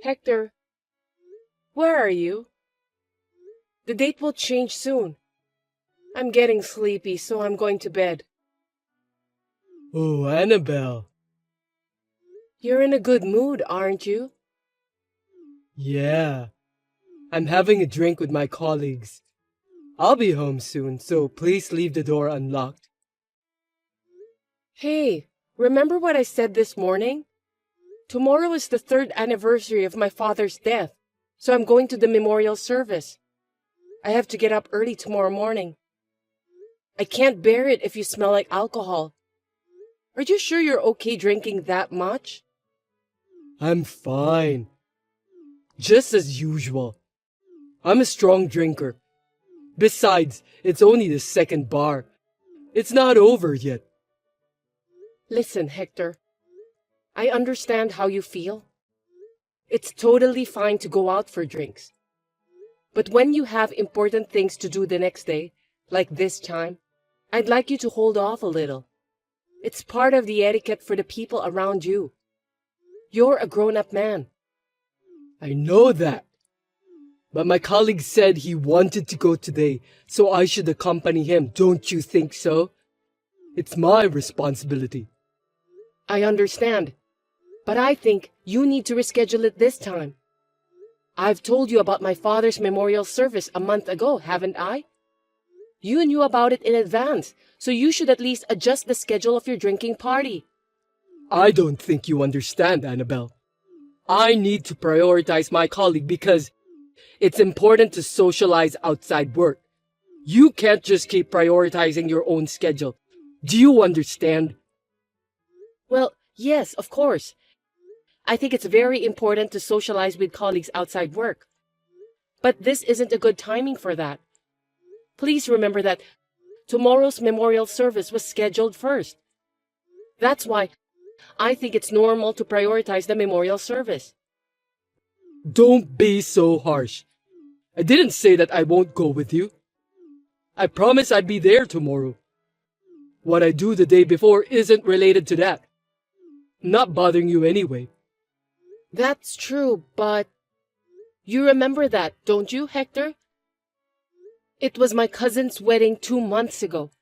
Hector, where are you? The date will change soon. I'm getting sleepy, so I'm going to bed. Oh, Annabelle. You're in a good mood, aren't you? Yeah. I'm having a drink with my colleagues. I'll be home soon, so please leave the door unlocked. Hey, remember what I said this morning? Tomorrow is the 3rd anniversary of my father's death, so I'm going to the memorial service. I have to get up early tomorrow morning. I can't bear it if you smell like alcohol. Are you sure you're okay drinking that much? I'm fine. Just as usual. I'm a strong drinker. Besides, it's only the 2nd bar. It's not over yet. Listen, Hector. I understand how you feel. It's totally fine to go out for drinks. But when you have important things to do the next day, like this time, I'd like you to hold off a little. It's part of the etiquette for the people around you. You're a grown-up man. I know that. But my colleague said he wanted to go today, so I should accompany him. Don't you think so? It's my responsibility. I understand. But I think you need to reschedule it this time. I've told you about my father's memorial service a month ago, haven't I? You knew about it in advance, so you should at least adjust the schedule of your drinking party. I don't think you understand, Annabelle. I need to prioritize my colleague because it's important to socialize outside work. You can't just keep prioritizing your own schedule. Do you understand? Well, yes, of course. I think it's very important to socialize with colleagues outside work. But this isn't a good timing for that. Please remember that tomorrow's memorial service was scheduled first. That's why I think it's normal to prioritize the memorial service. Don't be so harsh. I didn't say that I won't go with you. I promise I'd be there tomorrow. What I do the day before isn't related to that. I'm not bothering you anyway. That's true, but you remember that, don't you, Hector? It was my cousin's wedding 2 months ago.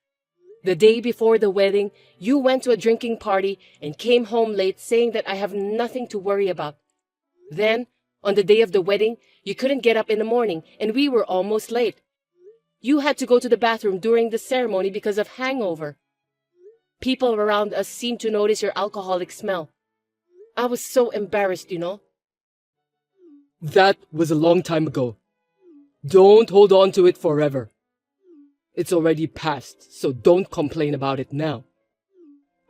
The day before the wedding, you went to a drinking party and came home late saying that I have nothing to worry about. Then, on the day of the wedding, you couldn't get up in the morning and we were almost late. You had to go to the bathroom during the ceremony because of hangover. People around us seemed to notice your alcoholic smell. I was so embarrassed, you know. That was a long time ago. Don't hold on to it forever. It's already past, so don't complain about it now.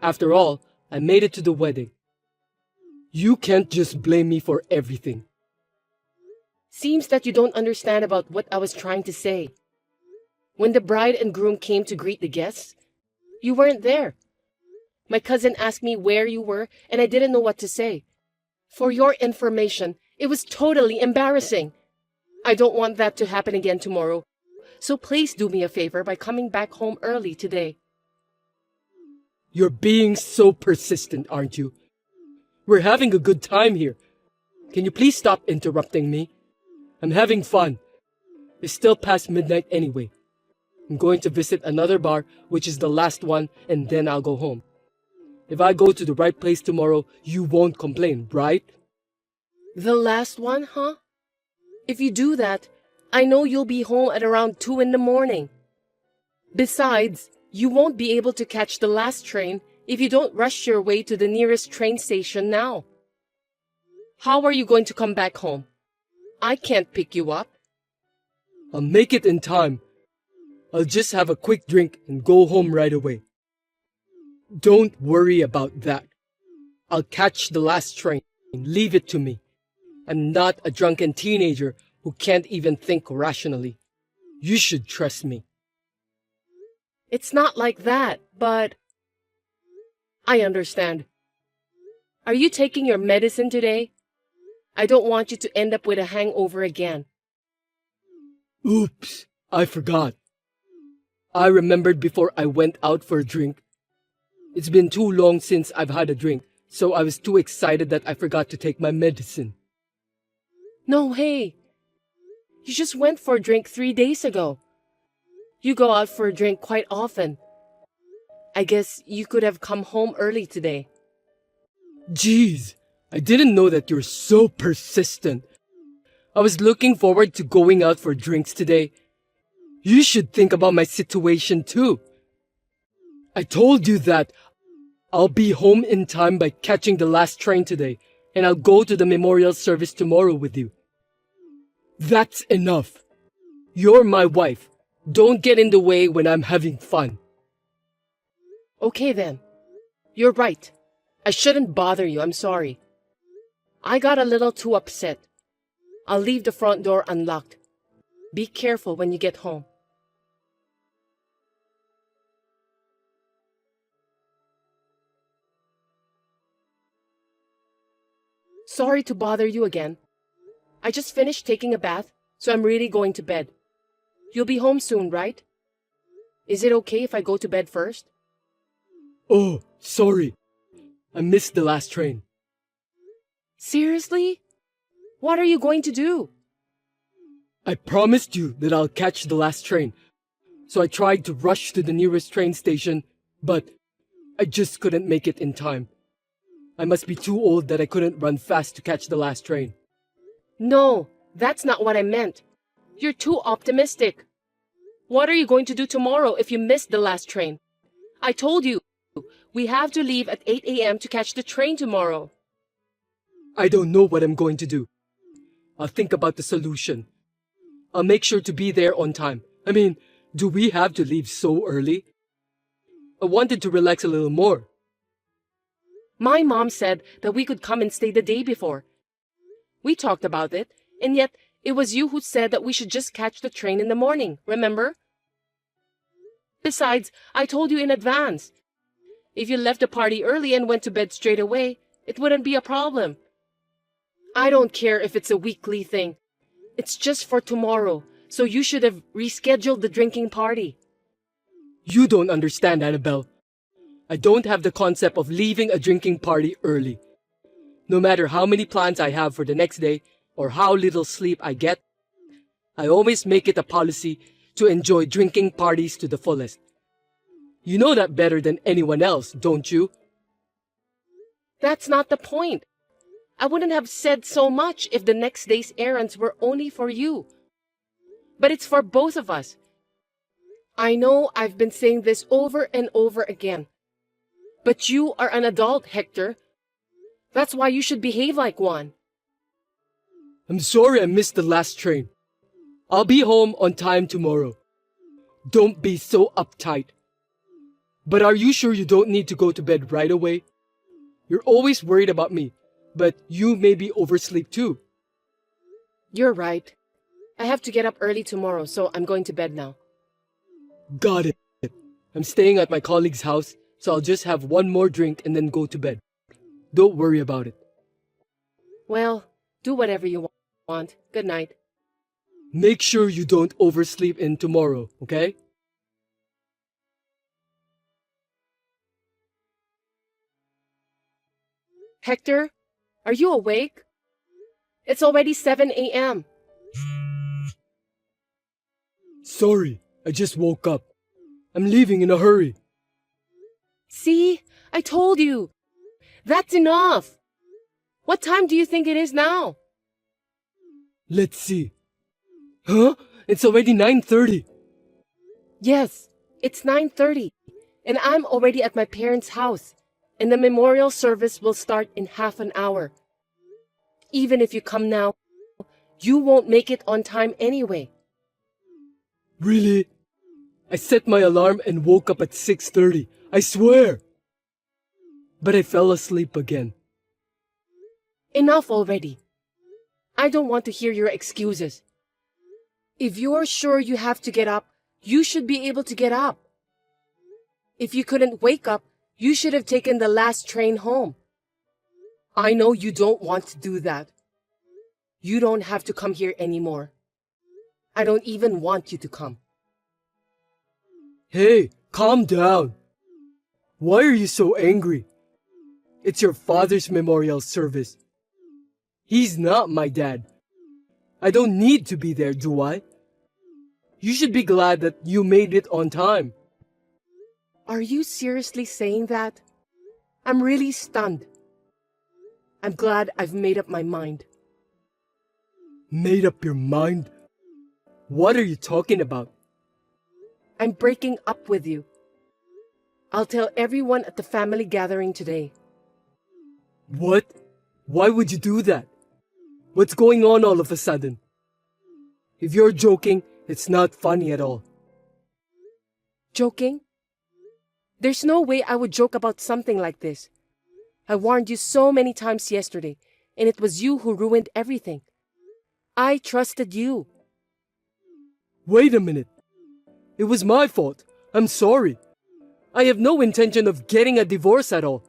After all, I made it to the wedding. You can't just blame me for everything. Seems that you don't understand about what I was trying to say. When the bride and groom came to greet the guests, you weren't there. My cousin asked me where you were, and I didn't know what to say. For your information, it was totally embarrassing. I don't want that to happen again tomorrow, so please do me a favor by coming back home early today. You're being so persistent, aren't you? We're having a good time here. Can you please stop interrupting me? I'm having fun. It's still past midnight anyway. I'm going to visit another bar, which is the last one, and then I'll go home. If I go to the right place tomorrow, you won't complain, right? The last one, huh? If you do that, I know you'll be home at around 2 in the morning. Besides, you won't be able to catch the last train if you don't rush your way to the nearest train station now. How are you going to come back home? I can't pick you up. I'll make it in time. I'll just have a quick drink and go home right away. Don't worry about that. I'll catch the last train. Leave it to me. I'm not a drunken teenager who can't even think rationally. You should trust me. It's not like that, but I understand. Are you taking your medicine today? I don't want you to end up with a hangover again. Oops, I forgot. I remembered before I went out for a drink. It's been too long since I've had a drink, so I was too excited that I forgot to take my medicine. No way. You just went for a drink 3 days ago. You go out for a drink quite often. I guess you could have come home early today. Jeez, I didn't know that you're so persistent. I was looking forward to going out for drinks today. You should think about my situation too. I told you that I'll be home in time by catching the last train today, and I'll go to the memorial service tomorrow with you. That's enough. You're my wife. Don't get in the way when I'm having fun. Okay then. You're right. I shouldn't bother you, I'm sorry. I got a little too upset. I'll leave the front door unlocked. Be careful when you get home. Sorry to bother you again. I just finished taking a bath, so I'm really going to bed. You'll be home soon, right? Is it okay if I go to bed first? Oh, sorry. I missed the last train. Seriously? What are you going to do? I promised you that I'll catch the last train, so I tried to rush to the nearest train station, but I just couldn't make it in time. I must be too old that I couldn't run fast to catch the last train. No, that's not what I meant. You're too optimistic. What are you going to do tomorrow if you miss the last train? I told you, we have to leave at 8 a.m. to catch the train tomorrow. I don't know what I'm going to do. I'll think about the solution. I'll make sure to be there on time. I mean, do we have to leave so early? I wanted to relax a little more. My mom said that we could come and stay the day before. We talked about it, and yet it was you who said that we should just catch the train in the morning, remember? Besides, I told you in advance. If you left the party early and went to bed straight away, it wouldn't be a problem. I don't care if it's a weekly thing. It's just for tomorrow, so you should have rescheduled the drinking party. You don't understand, Annabelle. I don't have the concept of leaving a drinking party early. No matter how many plans I have for the next day or how little sleep I get, I always make it a policy to enjoy drinking parties to the fullest. You know that better than anyone else, don't you? That's not the point. I wouldn't have said so much if the next day's errands were only for you. But it's for both of us. I know I've been saying this over and over again. But you are an adult, Hector. That's why you should behave like one. I'm sorry I missed the last train. I'll be home on time tomorrow. Don't be so uptight. But are you sure you don't need to go to bed right away? You're always worried about me, but you maybe oversleep too. You're right. I have to get up early tomorrow, so I'm going to bed now. Got it. I'm staying at my colleague's house, so I'll just have one more drink and then go to bed. Don't worry about it. Well, do whatever you want. Good night. Make sure you don't oversleep in tomorrow, okay? Hector, are you awake? It's already 7 a.m. Sorry, I just woke up. I'm leaving in a hurry. See? I told you. That's enough. What time do you think it is now? Let's see. Huh? It's already 9:30. Yes, it's 9:30, and I'm already at my parents' house, and the memorial service will start in half an hour. Even if you come now, you won't make it on time anyway. Really? I set my alarm and woke up at 6:30. I swear. But I fell asleep again. Enough already. I don't want to hear your excuses. If you're sure you have to get up, you should be able to get up. If you couldn't wake up, you should have taken the last train home. I know you don't want to do that. You don't have to come here anymore. I don't even want you to come. Hey, calm down. Why are you so angry? It's your father's memorial service. He's not my dad. I don't need to be there, do I? You should be glad that you made it on time. Are you seriously saying that? I'm really stunned. I'm glad I've made up my mind. Made up your mind? What are you talking about? I'm breaking up with you. I'll tell everyone at the family gathering today. What? Why would you do that? What's going on all of a sudden? If you're joking, it's not funny at all. Joking? There's no way I would joke about something like this. I warned you so many times yesterday, and it was you who ruined everything. I trusted you. Wait a minute. It was my fault. I'm sorry. I have no intention of getting a divorce at all.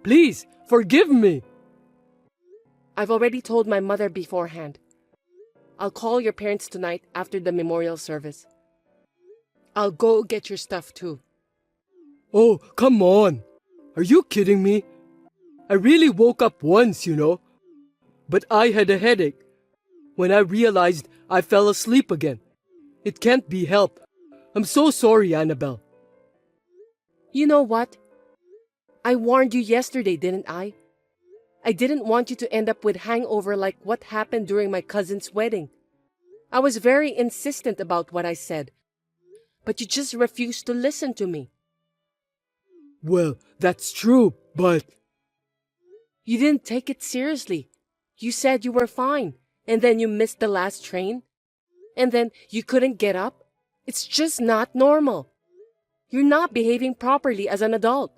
Please, forgive me. I've already told my mother beforehand. I'll call your parents tonight after the memorial service. I'll go get your stuff too. Oh, come on. Are you kidding me? I really woke up once, you know. But I had a headache. When I realized, I fell asleep again. It can't be helped. I'm so sorry, Annabelle. You know what? I warned you yesterday, didn't I? I didn't want you to end up with hangover like what happened during my cousin's wedding. I was very insistent about what I said, but you just refused to listen to me. Well, that's true, but... You didn't take it seriously. You said you were fine, and then you missed the last train, and then you couldn't get up. It's just not normal. You're not behaving properly as an adult.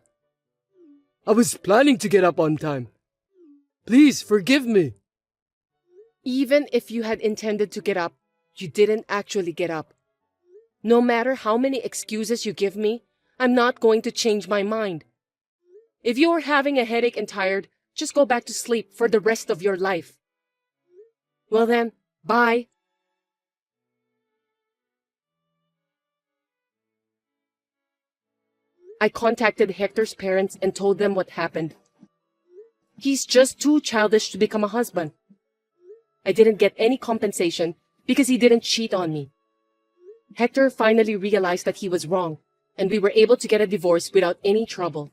I was planning to get up on time. Please, forgive me. Even if you had intended to get up, you didn't actually get up. No matter how many excuses you give me, I'm not going to change my mind. If you're having a headache and tired, just go back to sleep for the rest of your life. Well then, bye. I contacted Hector's parents and told them what happened. He's just too childish to become a husband. I didn't get any compensation because he didn't cheat on me. Hector finally realized that he was wrong, and we were able to get a divorce without any trouble.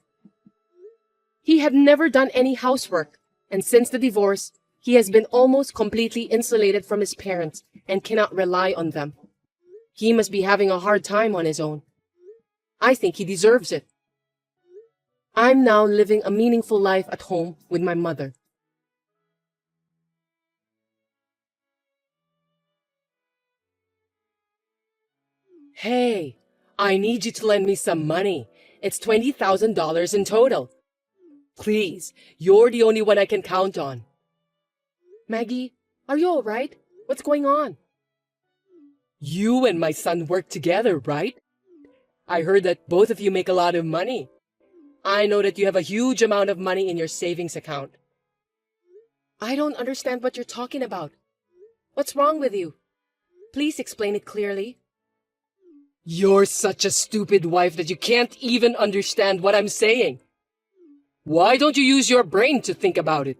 He had never done any housework, and since the divorce, he has been almost completely insulated from his parents and cannot rely on them. He must be having a hard time on his own. I think he deserves it. I'm now living a meaningful life at home with my mother. Hey, I need you to lend me some money. It's $20,000 in total. Please, you're the only one I can count on. Maggie, are you all right? What's going on? You and my son work together, right? I heard that both of you make a lot of money. I know that you have a huge amount of money in your savings account. I don't understand what you're talking about. What's wrong with you? Please explain it clearly. You're such a stupid wife that you can't even understand what I'm saying. Why don't you use your brain to think about it?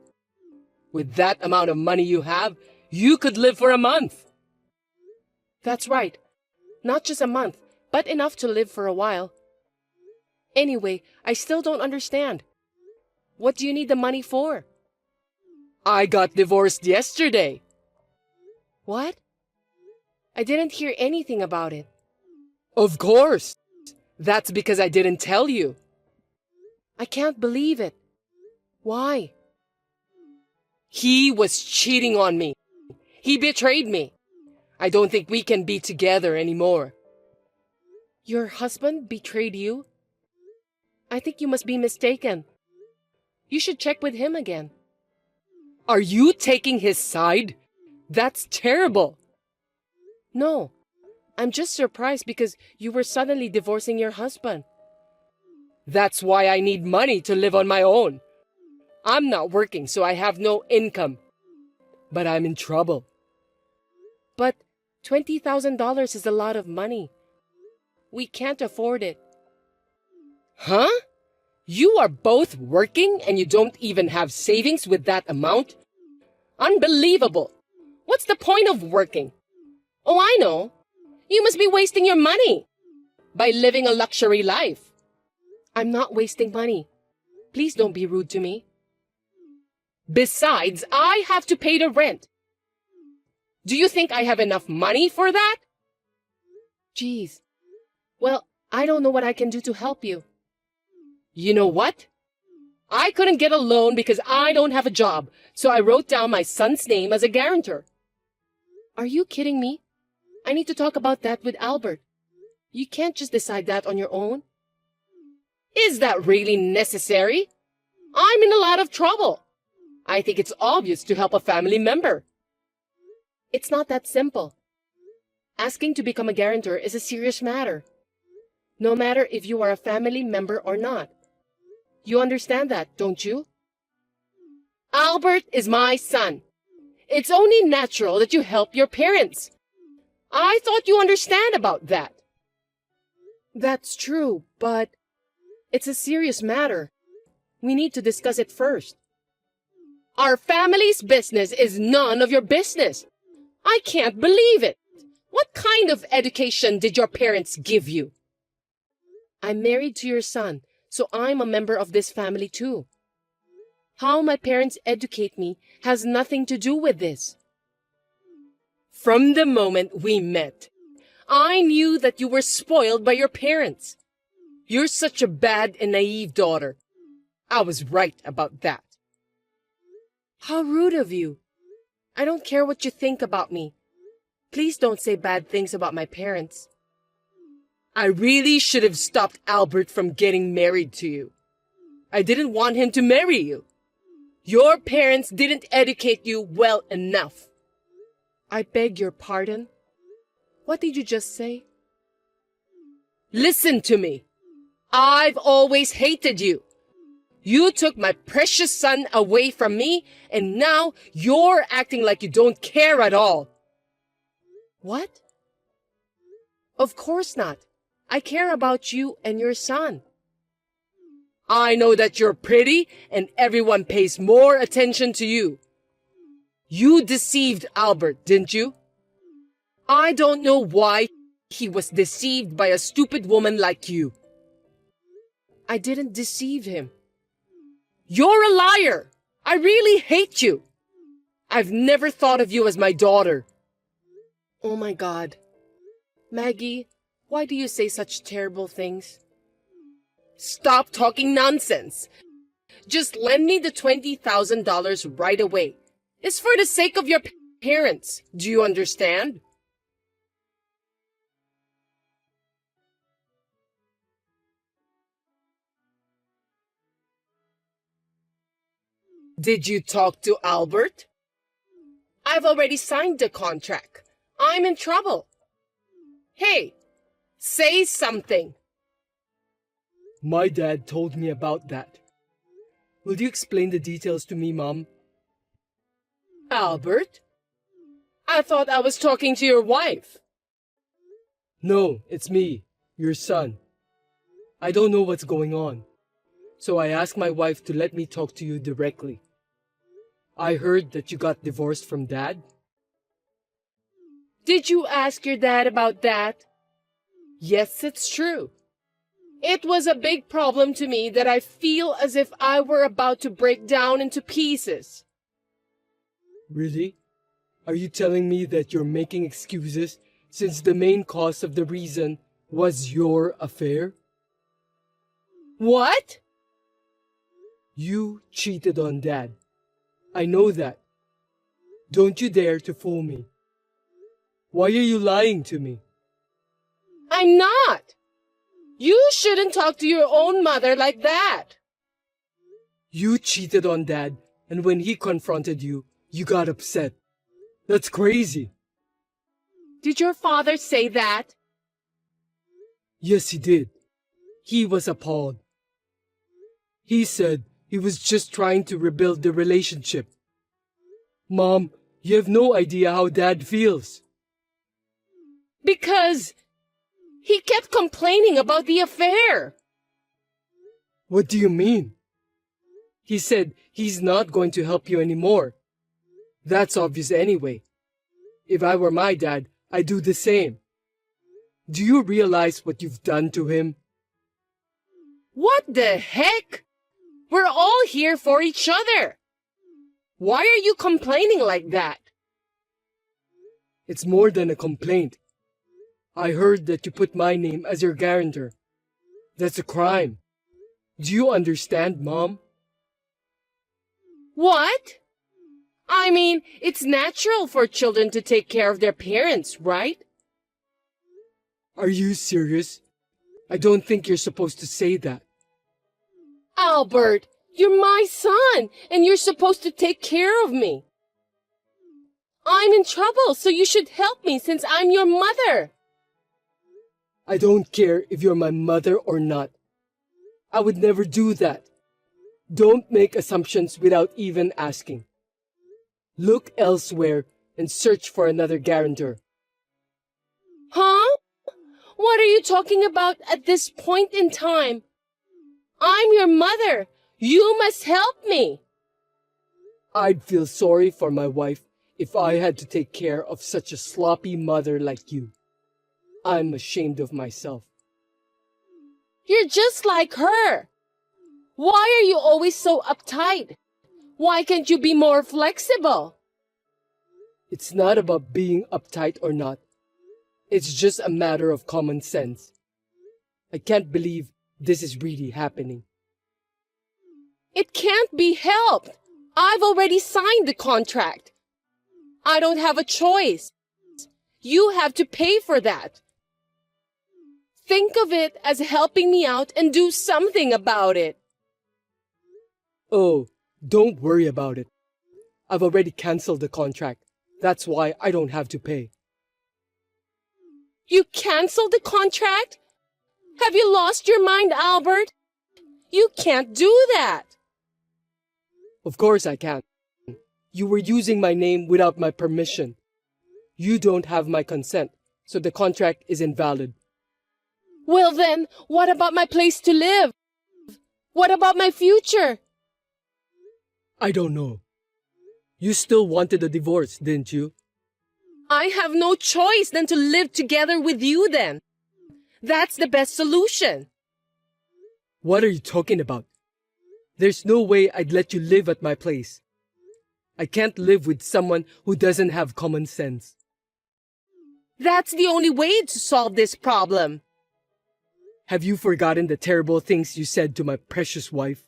With that amount of money you have, you could live for a month. That's right. Not just a month, but enough to live for a while. Anyway, I still don't understand. What do you need the money for? I got divorced yesterday. What? I didn't hear anything about it. Of course. That's because I didn't tell you. I can't believe it. Why? He was cheating on me. He betrayed me. I don't think we can be together anymore. Your husband betrayed you? I think you must be mistaken. You should check with him again. Are you taking his side? That's terrible. No, I'm just surprised because you were suddenly divorcing your husband. That's why I need money to live on my own. I'm not working, so I have no income. But I'm in trouble. But $20,000 is a lot of money. We can't afford it. Huh? You are both working and you don't even have savings with that amount? Unbelievable! What's what's the point of working? Oh, I know. You must be wasting your money by living a luxury life. I'm not wasting money. Please don't be rude to me. Besides, I have to pay the rent. Do you think I have enough money for that? Geez. Well, I don't know what I can do to help you. You know what? I couldn't get a loan because I don't have a job, so I wrote down my son's name as a guarantor. Are you kidding me? I need to talk about that with Albert. You can't just decide that on your own. Is that really necessary? I'm in a lot of trouble. I think it's obvious to help a family member. It's not that simple. Asking to become a guarantor is a serious matter. No matter if you are a family member or not. You understand that, don't you? Albert is my son. It's only natural that you help your parents. I thought you understand about that. That's true, but it's a serious matter. We need to discuss it first. Our family's business is none of your business. I can't believe it. What kind of education did your parents give you? I'm married to your son, so I'm a member of this family too. How my parents educate me has nothing to do with this. From the moment we met, I knew that you were spoiled by your parents. You're such a bad and naive daughter. I was right about that. How rude of you. I don't care what you think about me. Please don't say bad things about my parents. I really should have stopped Albert from getting married to you. I didn't want him to marry you. Your parents didn't educate you well enough. I beg your pardon? What did you just say? Listen to me. I've always hated you. You took my precious son away from me, and now you're acting like you don't care at all. What? Of course not. I care about you and your son. I know that you're pretty and everyone pays more attention to you. You deceived Albert, didn't you? I don't know why he was deceived by a stupid woman like you. I didn't deceive him. You're a liar! I really hate you! I've never thought of you as my daughter. Oh my God. Maggie, why do you say such terrible things? Stop talking nonsense. Just lend me the $20,000 right away. It's for the sake of your parents. Do you understand? Did you talk to Albert? I've already signed the contract. I'm in trouble. Hey, say something. My dad told me about that. Will you explain the details to me, Mom? Albert? I thought I was talking to your wife. No, it's me, your son. I don't know what's going on, so I asked my wife to let me talk to you directly. I heard that you got divorced from Dad. Did you ask your dad about that? Yes, it's true. It was a big problem to me that I feel as if I were about to break down into pieces. Really? Are you telling me that you're making excuses since the main cause of the reason was your affair? What? You cheated on Dad. I know that. Don't you dare to fool me. Why are you lying to me? I'm not. You shouldn't talk to your own mother like that. You cheated on Dad, and when he confronted you, you got upset. That's crazy. Did your father say that? Yes, he did. He was appalled. He said he was just trying to rebuild the relationship. Mom, you have no idea how Dad feels. Because he kept complaining about the affair. What do you mean? He said he's not going to help you anymore. That's obvious anyway. If I were my dad, I'd do the same. Do you realize what you've done to him? What the heck? We're all here for each other. Why are you complaining like that? It's more than a complaint. I heard that you put my name as your guarantor. That's a crime. Do you understand, Mom? What? I mean, it's natural for children to take care of their parents, right? Are you serious? I don't think you're supposed to say that. Albert, you're my son, and you're supposed to take care of me. I'm in trouble, so you should help me since I'm your mother. I don't care if you're my mother or not. I would never do that. Don't make assumptions without even asking. Look elsewhere and search for another guarantor. Huh? What are you talking about at this point in time? I'm your mother. You must help me. I'd feel sorry for my wife if I had to take care of such a sloppy mother like you. I'm ashamed of myself. You're just like her. Why are you always so uptight? Why can't you be more flexible? It's not about being uptight or not. It's just a matter of common sense. I can't believe this is really happening. It can't be helped. I've already signed the contract. I don't have a choice. You have to pay for that. Think of it as helping me out and do something about it. Oh, don't worry about it. I've already canceled the contract. That's why I don't have to pay. You canceled the contract? Have you lost your mind, Albert? You can't do that. Of course I can. You were using my name without my permission. You don't have my consent, so the contract is invalid. Well then, what about my place to live? What about my future? I don't know. You still wanted a divorce, didn't you? I have no choice than to live together with you then. That's the best solution. What are you talking about? There's no way I'd let you live at my place. I can't live with someone who doesn't have common sense. That's the only way to solve this problem. Have you forgotten the terrible things you said to my precious wife?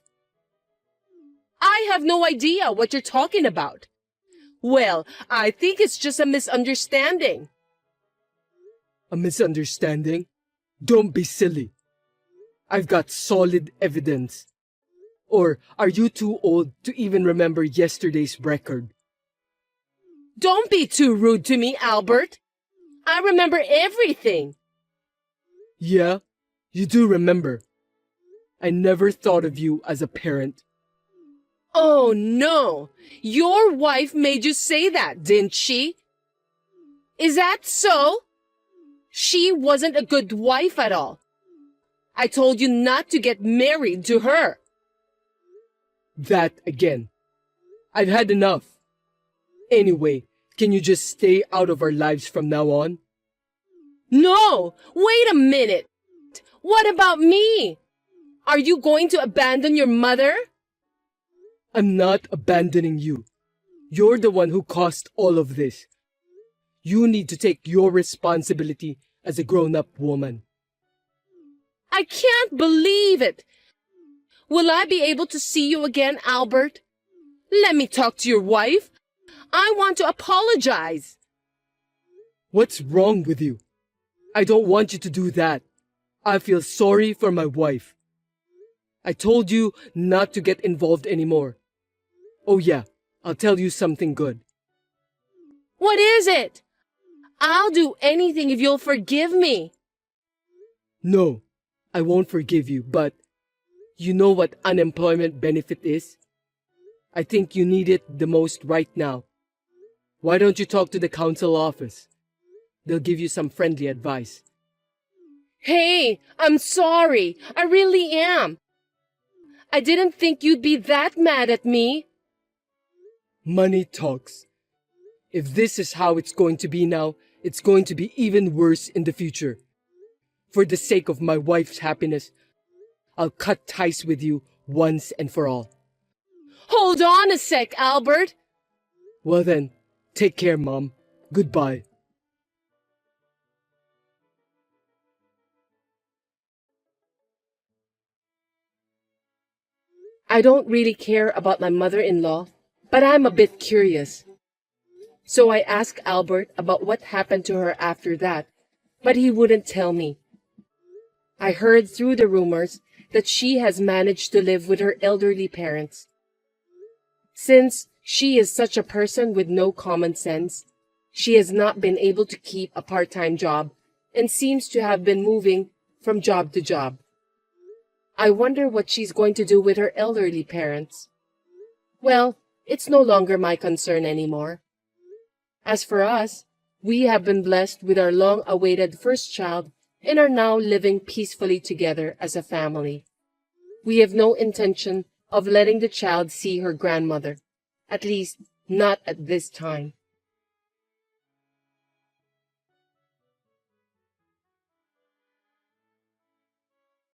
I have no idea what you're talking about. Well, I think it's just a misunderstanding. A misunderstanding? Don't be silly. I've got solid evidence. Or are you too old to even remember yesterday's record? Don't be too rude to me, Albert. I remember everything. Yeah, you do remember. I never thought of you as a parent. Oh no, your wife made you say that, didn't she? Is that so? She wasn't a good wife at all. I told you not to get married to her. That again. I've had enough. Anyway, can you just stay out of our lives from now on? No, wait a minute. What about me? Are you going to abandon your mother? I'm not abandoning you. You're the one who caused all of this. You need to take your responsibility as a grown-up woman. I can't believe it. Will I be able to see you again, Albert? Let me talk to your wife. I want to apologize. What's wrong with you? I don't want you to do that. I feel sorry for my wife. I told you not to get involved anymore. Oh yeah, I'll tell you something good. What is it? I'll do anything if you'll forgive me. No, I won't forgive you, but you know what unemployment benefit is? I think you need it the most right now. Why don't you talk to the council office? They'll give you some friendly advice. Hey, I'm sorry. I really am. I didn't think you'd be that mad at me. Money talks. If this is how it's going to be now, it's going to be even worse in the future. For the sake of my wife's happiness, I'll cut ties with you once and for all. Hold on a sec, Albert. Well then, take care, Mom. Goodbye. I don't really care about my mother-in-law, but I'm a bit curious. So I asked Albert about what happened to her after that, but he wouldn't tell me. I heard through the rumors that she has managed to live with her elderly parents. Since she is such a person with no common sense, she has not been able to keep a part-time job and seems to have been moving from job to job. I wonder what she's going to do with her elderly parents. Well, it's no longer my concern anymore. As for us, we have been blessed with our long-awaited first child and are now living peacefully together as a family. We have no intention of letting the child see her grandmother, at least not at this time.